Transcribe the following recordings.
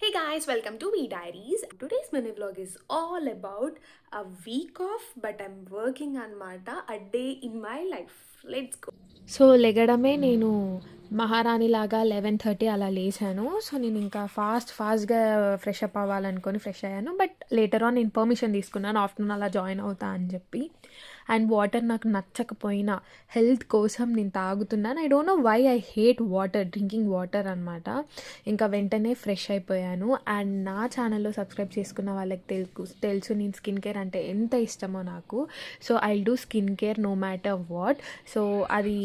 Hey guys, welcome to V Diaries. Today's mini vlog is all about a week off, but I'm working on Marta, a day in my life. Let's go. So లెగడమే నేను మహారాణిలాగా 11:30 అలా లేచాను. So నేను ఇంకా ఫాస్ట్గా fresh up అవ్వాలనుకొని fresh అయ్యాను. బట్ లేటర్ ఆన్ నేను పర్మిషన్ తీసుకున్నాను ఆఫ్టర్నూన్ అలా జాయిన్ అవుతా అని చెప్పి. అండ్ వాటర్ నాకు నచ్చకపోయినా హెల్త్ కోసం నేను తాగుతున్నాను. I don't know why I hate drinking water అనమాట. ఇంకా వెంటనే ఫ్రెష్ అయిపోయాను. అండ్ నా ఛానల్లో సబ్స్క్రైబ్ చేసుకున్న వాళ్ళకి తెలుసు నేను స్కిన్ కేర్ అంటే ఎంత ఇష్టమో నాకు. So I do skin care no matter what. సో అది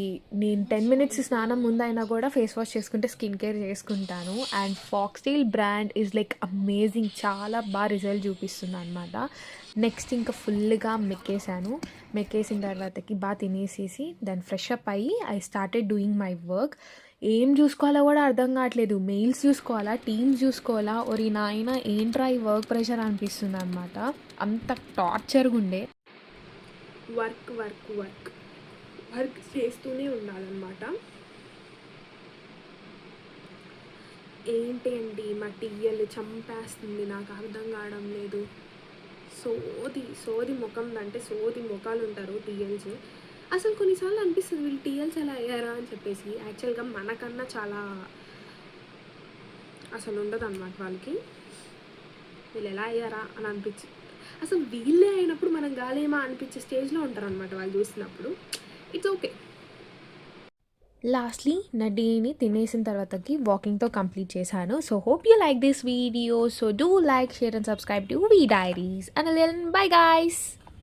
నేను 10 మినిట్స్ స్నానం ముందు అయినా కూడా ఫేస్ వాష్ చేసుకుంటే స్కిన్ కేర్ చేసుకుంటాను. And Foxtale brand is like amazing, చాలా బాగా రిజల్ట్ చూపిస్తుంది అనమాట. నెక్స్ట్ ఇంకా ఫుల్గా మెక్కేసిన తర్వాతకి బాగా తినేసేసి దాన్ని ఫ్రెష్ అప్ అయ్యి I started doing my work. ఏం చూసుకోవాలో కూడా అర్థం కావట్లేదు. మెయిల్స్ చూసుకోవాలా, టీమ్స్ చూసుకోవాలా, ఒరి నాయన ఏంట్రా ఈ వర్క్ ప్రెషర్ అనిపిస్తుంది అనమాట. అంత టార్చర్గా ఉండే. వర్క్ చేస్తూనే ఉండాలన్నమాట. ఏంటి మా టీఎల్ చంపేస్తుంది, నాకు అర్థం కావడం లేదు. సోది ముఖం అంటే సోది ముఖాలు ఉంటారు టీఎల్స్. అసలు కొన్నిసార్లు అనిపిస్తుంది వీళ్ళు టీఎల్స్ ఎలా అయ్యారా అని చెప్పేసి. యాక్చువల్గా మనకన్నా చాలా అసలు ఉండదు అన్నమాట వాళ్ళకి. వీళ్ళు ఎలా అయ్యారా అని అనిపించి అసలు వీళ్ళే అయినప్పుడు మనం గాలేమా అనిపించే స్టేజ్లో ఉంటారు అనమాట వాళ్ళు చూసినప్పుడు. It's okay. లాస్ట్లీ నా డేని తినేసిన తర్వాతకి వాకింగ్తో కంప్లీట్ చేశాను. So hope you like this video. So do like, share and subscribe to we diaries. And bye guys.